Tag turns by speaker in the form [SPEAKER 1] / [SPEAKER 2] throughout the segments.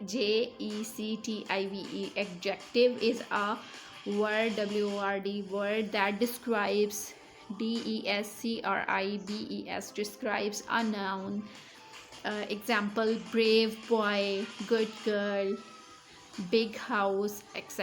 [SPEAKER 1] JECTIVE adjective is a word WORD word that describes DESCRIBES describes a noun. Example: brave boy, good girl, big house, etc.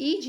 [SPEAKER 1] e.g.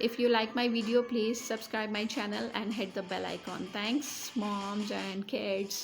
[SPEAKER 1] if you like my video please subscribe my channel and hit the bell icon. Thanks moms and kids.